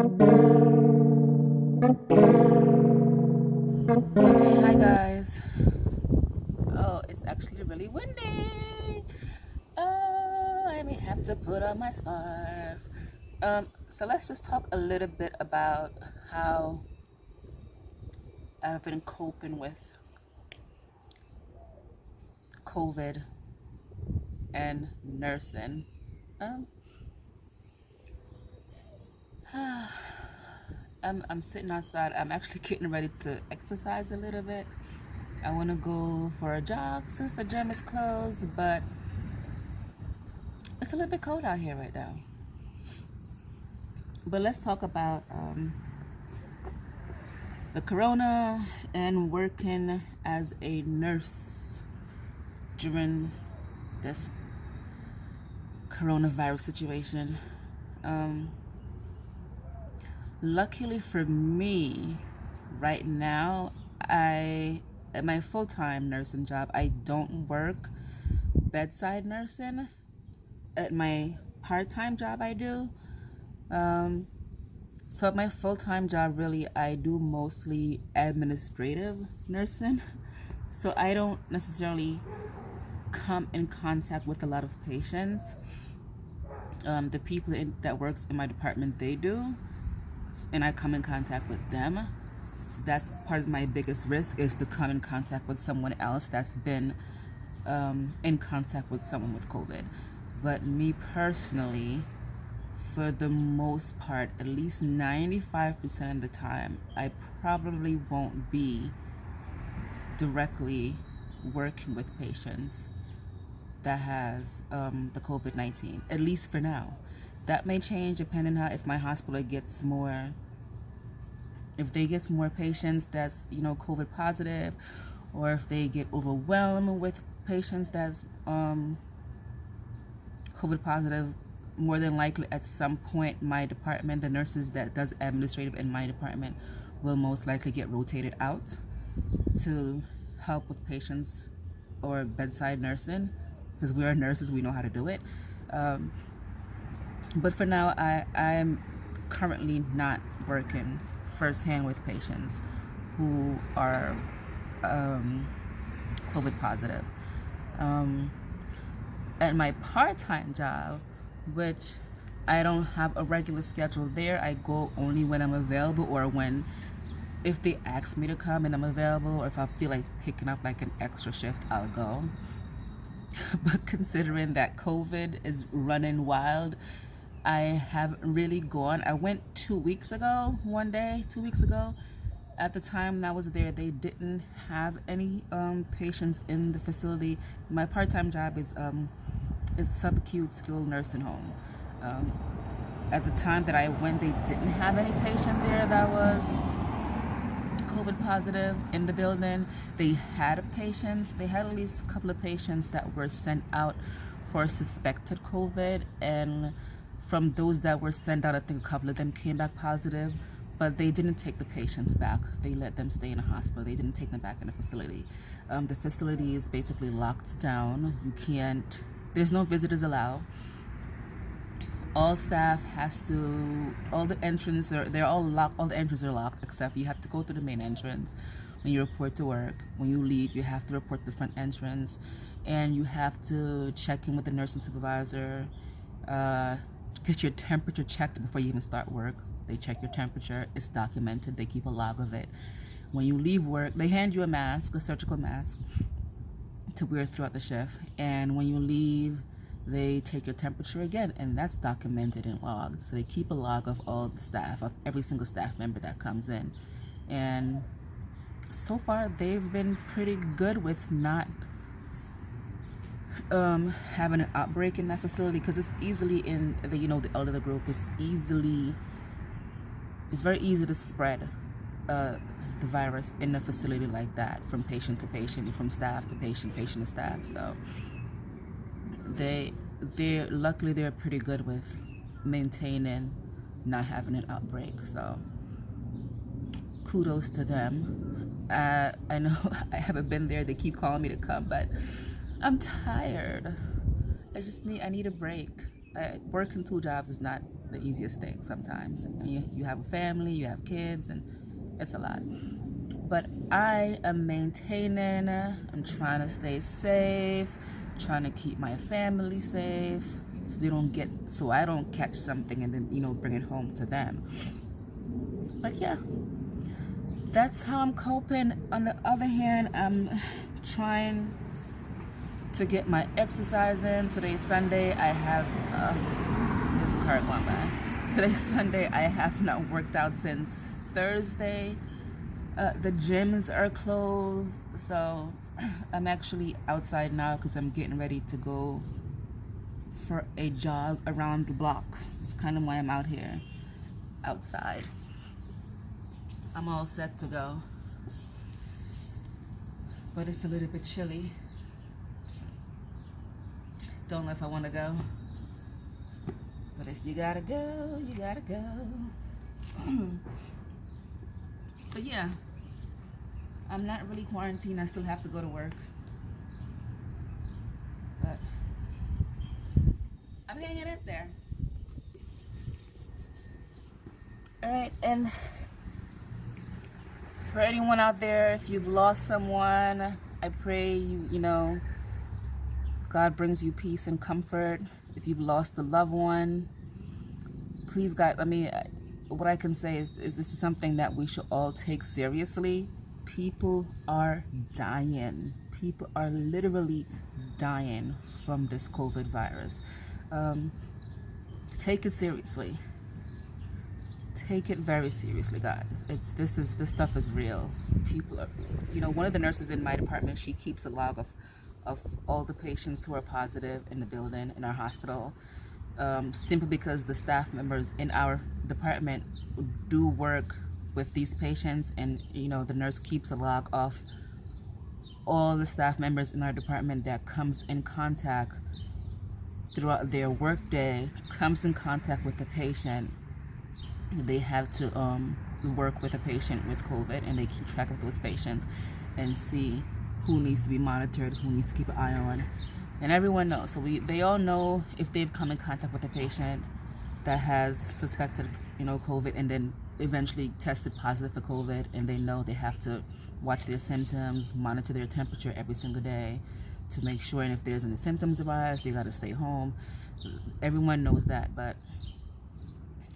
Okay, hi guys. Oh, it's actually really windy. Oh, I may have to put on my scarf. So let's just talk a little bit about how I've been coping with COVID and nursing. Um, I'm sitting outside. I'm actually getting ready to exercise a little bit. I want to go for a jog since the gym is closed, but it's a little bit cold out here right now. But let's talk about the corona and working as a nurse during this coronavirus situation. Luckily for me, right now, at my full-time nursing job, I don't work bedside nursing. At my part-time job, I do. So at my full-time job, really, I do mostly administrative nursing. So I don't necessarily come in contact with a lot of patients. The people that works in my department, they do, and I come in contact with them. That's part of my biggest risk, is to come in contact with someone else that's been in contact with someone with COVID. But me personally, for the most part, at least 95% of the time, I probably won't be directly working with patients that has the COVID-19, at least for now. That may change depending on if my hospital gets more, if they get more patients that's, COVID positive, or if they get overwhelmed with patients that's COVID positive. More than likely, at some point, my department, the nurses that does administrative in my department, will most likely get rotated out to help with patients or bedside nursing, because we are nurses, we know how to do it. But for now, I'm currently not working firsthand with patients who are COVID positive. At my part-time job, which I don't have a regular schedule there, I go only when I'm available, or if they ask me to come and I'm available, or if I feel like picking up like an extra shift, I'll go. But considering that COVID is running wild, I haven't really gone. I went 2 weeks ago, 2 weeks ago. At the time I was there, they didn't have any patients in the facility. My part-time job is subacute skilled nursing home. At the time that I went, they didn't have any patient there that was COVID positive in the building. They had patients. They had at least a couple of patients that were sent out for suspected COVID, and from those that were sent out, I think a couple of them came back positive, but they didn't take the patients back. They let them stay in a hospital. They didn't take them back in the facility. The facility is basically locked down. There's no visitors allowed. All staff all the entrances they're all locked. All the entrances are locked, except you have to go through the main entrance when you report to work. When you leave, you have to report the front entrance, and you have to check in with the nursing supervisor, get your temperature checked before you even start work. They check your temperature. It's documented. They keep a log of it. When you leave work, they hand you a surgical mask, to wear throughout the shift. And when you leave, they take your temperature again, and that's documented and logged. So they keep a log of all the staff, of every single staff member that comes in. And so far, they've been pretty good with not having an outbreak in that facility, because it's easily in the elderly group. It's very easy to spread the virus in a facility like that, from patient to patient, from staff to patient, patient to staff. So luckily they're pretty good with maintaining not having an outbreak. So kudos to them. I know I haven't been there. They keep calling me to come, but I'm tired. I need a break. Working 2 jobs is not the easiest thing sometimes. And you have a family, you have kids, and it's a lot. But I am maintaining, I'm trying to stay safe, trying to keep my family safe so I don't catch something and then, bring it home to them. But yeah, that's how I'm coping. On the other hand, I'm trying to get my exercise in. Today's Sunday. I have there's a car going by. Today's Sunday. I have not worked out since Thursday. The gyms are closed, so I'm actually outside now because I'm getting ready to go for a jog around the block. It's kind of why I'm out here outside. I'm all set to go, but it's a little bit chilly. Don't know if I want to go, but if you gotta go, you gotta go. But yeah, I'm not really quarantined. I still have to go to work, but I'm hanging in there. All right, and for anyone out there, if you've lost someone, I pray God brings you peace and comfort. If you've lost a loved one, please God, what I can say is this is something that we should all take seriously. People are dying. People are literally dying from this COVID virus. Take it seriously. Take it very seriously, guys. This stuff is real. People are, one of the nurses in my department, she keeps a log of all the patients who are positive in the building, in our hospital, simply because the staff members in our department do work with these patients, and the nurse keeps a log of all the staff members in our department that comes in contact throughout their workday, comes in contact with the patient. They have to work with a patient with COVID, and they keep track of those patients and see who needs to be monitored, who needs to keep an eye on, and everyone knows. So they all know if they've come in contact with a patient that has suspected, COVID, and then eventually tested positive for COVID, and they know they have to watch their symptoms, monitor their temperature every single day to make sure, and if there's any symptoms arise, they got to stay home. Everyone knows that, but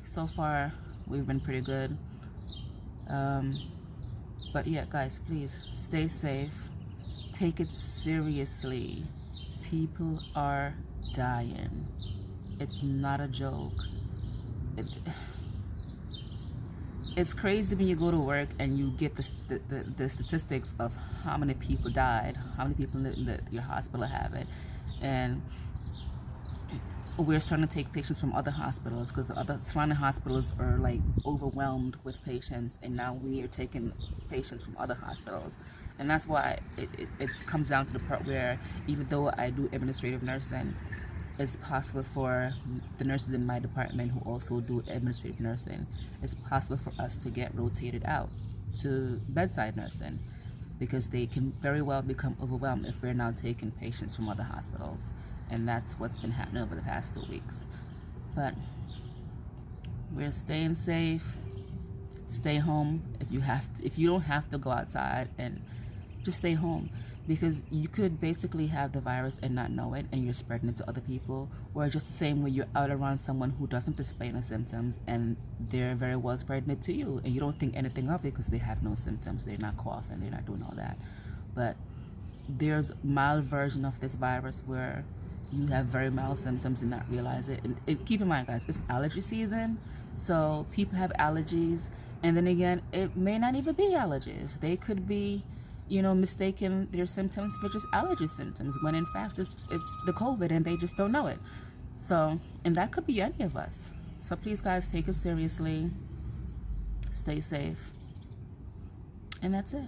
so far we've been pretty good. But yeah, guys, please stay safe. Take it seriously. People are dying. It's not a joke. It's crazy when you go to work and you get the statistics of how many people died, how many people in your hospital have it, and we're starting to take patients from other hospitals because the other surrounding hospitals are like overwhelmed with patients, and now we are taking patients from other hospitals. And that's why it comes down to the part where, even though I do administrative nursing, it's possible for the nurses in my department who also do administrative nursing, it's possible for us to get rotated out to bedside nursing, because they can very well become overwhelmed if we're now taking patients from other hospitals. And that's what's been happening over the past 2 weeks. But we're staying safe. Stay home if you don't have to go outside, and just stay home, because you could basically have the virus and not know it, and you're spreading it to other people. Or just the same way you're out around someone who doesn't display any symptoms, and they're very well spreading it to you, and you don't think anything of it because they have no symptoms. They're not coughing, they're not doing all that. But there's a mild version of this virus where you have very mild symptoms and not realize it. And keep in mind, guys, it's allergy season, so people have allergies, and then again, it may not even be allergies. They could be, mistaking their symptoms for just allergy symptoms, when in fact it's the COVID and they just don't know it. So, and that could be any of us. So please, guys, take it seriously, stay safe, and that's it.